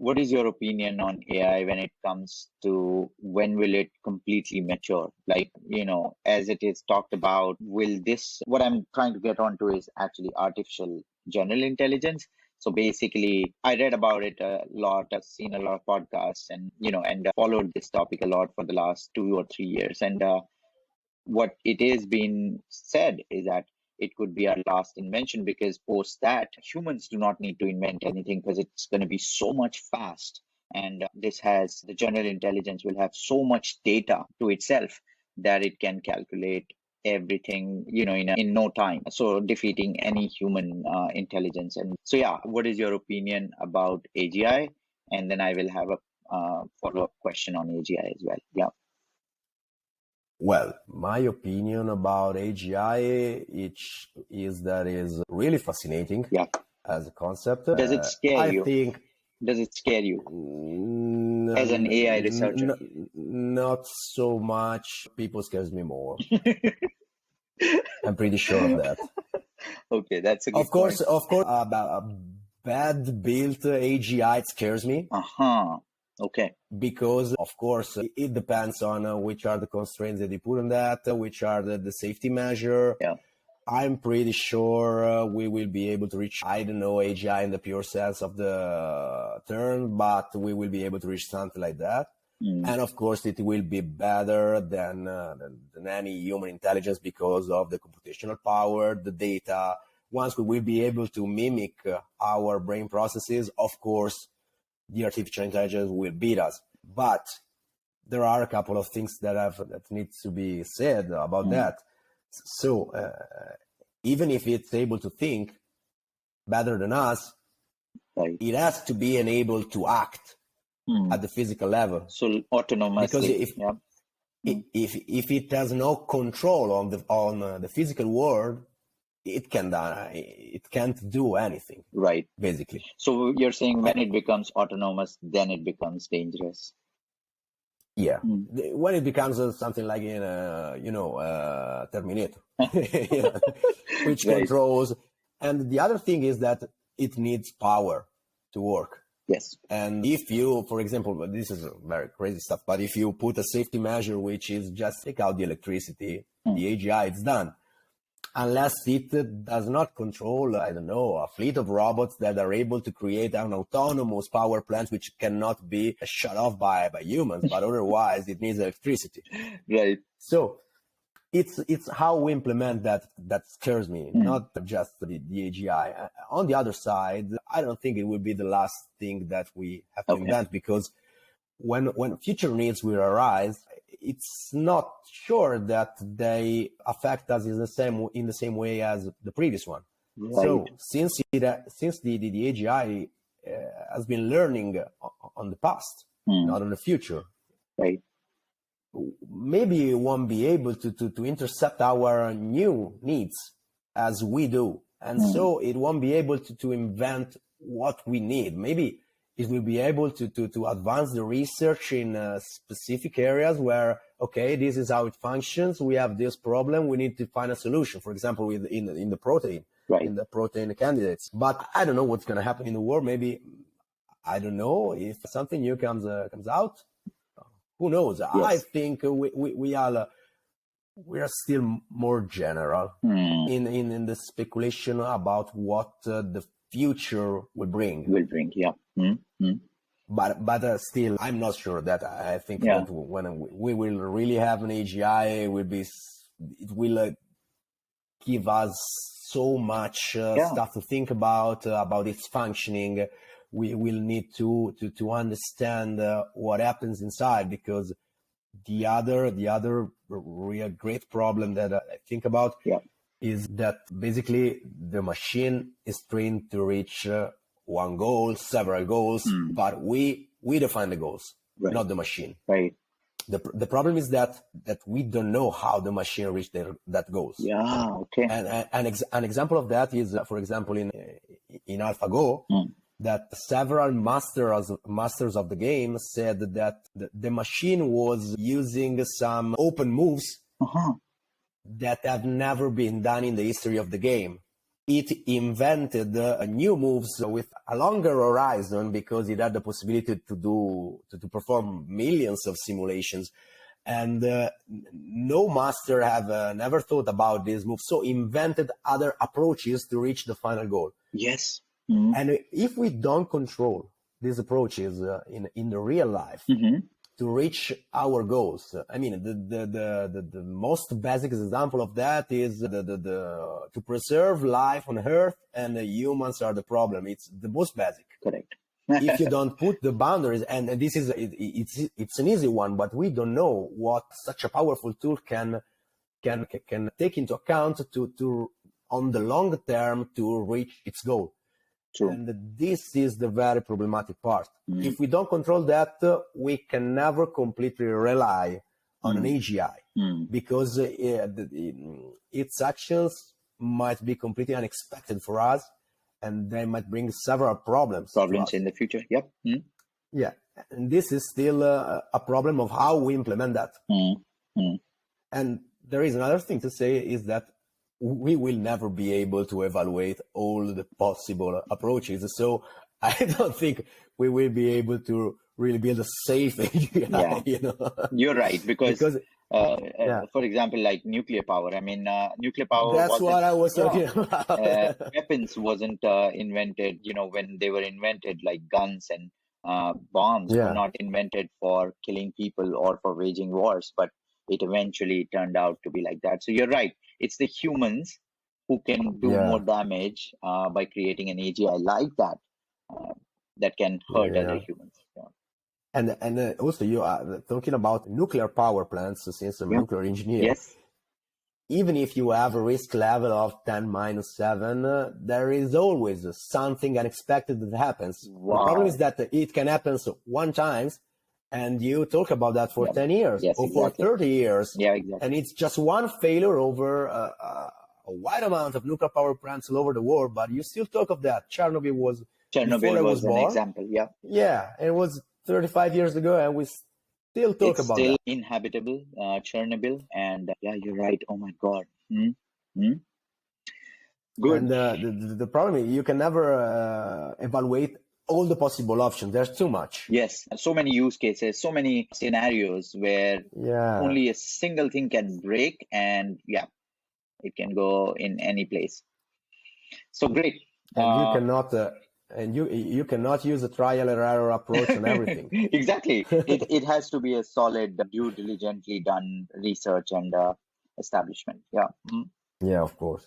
what is your opinion on AI when it comes to when will it completely mature? Like, as it is talked about, what I'm trying to get onto is actually artificial general intelligence. So basically, I read about it a lot. I've seen a lot of podcasts and followed this topic a lot for the last 2 or 3 years. And what it is being said is that it could be our last invention, because post that, humans do not need to invent anything because it's going to be so much fast. And the general intelligence will have so much data to itself that it can calculate everything, in no time. So defeating any human intelligence. And so, yeah, what is your opinion about AGI? And then I will have a follow-up question on AGI as well. Yeah. Well, my opinion about AGI is that is really fascinating as a concept. Does it scare you? Does it scare you as an AI researcher? Not so much. People scares me more. I'm pretty sure of that. Okay, that's a good point. Of course, about a bad built AGI scares me. Okay. Because, of course, it depends on which are the constraints that you put on that, which are the safety measure. Yeah. I'm pretty sure we will be able to reach, I don't know, AGI in the pure sense of the term, but we will be able to reach something like that. And of course, it will be better than any human intelligence because of the computational power, the data. Once we will be able to mimic our brain processes, of course, the artificial intelligence will beat us. But there are a couple of things that needs to be said about that. So even if it's able to think better than us, it has to be enabled to act at the physical level. So autonomously. Because if it has no control on the physical world, it can't do anything. Right. Basically. So you're saying when it becomes autonomous, then it becomes dangerous. Yeah. When it becomes something like in Terminator, which controls. And the other thing is that it needs power to work. Yes. And if you, for example, this is very crazy stuff, but if you put a safety measure, which is just take out the electricity, the AGI, it's done. Unless it does not control, I don't know, a fleet of robots that are able to create an autonomous power plant which cannot be shut off by humans, but otherwise it needs electricity. Right. So it's how we implement that scares me, not just the AGI. On the other side, I don't think it will be the last thing that we have to invent, because when future needs will arise, it's not sure that they affect us in the same way as the previous one. Right. So since the AGI has been learning on the past, not on the future, right? Maybe it won't be able to intercept our new needs as we do, and so it won't be able to invent what we need. Maybe it will be able to advance the research in specific areas where, okay, this is how it functions. We have this problem. We need to find a solution. For example, in the protein, in the protein candidates. But I don't know what's going to happen in the world. Maybe, I don't know, if something new comes out. Who knows? Yes. I think we are still more general in the speculation about what the future will bring. Yeah. But still, I'm not sure that I think that when we will really have an AGI, it will give us so much stuff to think about its functioning. We will need to understand what happens inside, because the other real great problem that I think about is that basically the machine is trained to reach one goal, several goals, but we define the goals, not the machine. Right. The problem is that we don't know how the machine reached that goals. Yeah. Okay. And an example of that is, for example, in AlphaGo, that several masters of the game said that the machine was using some open moves that have never been done in the history of the game. it invented new moves with a longer horizon because it had the possibility to perform millions of simulations. And no master have never thought about this move, so invented other approaches to reach the final goal. Yes. And if we don't control these approaches in the real life to reach our goals, I mean, the most basic example of that is to preserve life on Earth, and humans are the problem. It's the most basic. Correct. If you don't put the boundaries, and this is it's an easy one, but we don't know what such a powerful tool can take into account to on the long term to reach its goal. True. And this is the very problematic part. If we don't control that, we can never completely rely on an AGI because its actions might be completely unexpected for us, and they might bring several problems in the future. Yep. Yeah, and this is still a problem of how we implement that. And there is another thing to say is that we will never be able to evaluate all the possible approaches. So I don't think we will be able to really build a safe AGI. Yeah. You know? You're right, because for example, like nuclear power. I mean, nuclear power. That's what I was talking about. Weapons wasn't invented. You know, when they were invented, like guns and bombs were not invented for killing people or for waging wars, but it eventually turned out to be like that. So you're right. It's the humans who can do more damage by creating an AGI like that that can hurt other humans. Yeah. And also you are talking about nuclear power plants, since I'm a nuclear engineer. Yes. Even if you have a risk level of 10-7, there is always something unexpected that happens. Wow. The problem is that it can happen one time, and you talk about that for 10 years or for 30 years. Yeah, exactly. And it's just one failure over a wide amount of nuclear power plants all over the world, but you still talk of that. Chernobyl was an example. Yeah. Yeah, it was 35 years ago, and we still talk about still that. Inhabitable, Chernobyl, and yeah, you're right. Oh my God. Good. And the problem is you can never evaluate all the possible options. There's too much. Yes, so many use cases, so many scenarios where only a single thing can break, and it can go in any place. So great. And you cannot. And you cannot use a trial and error approach on everything. Exactly. It has to be a solid, due diligently done research and establishment. Yeah. Yeah, of course.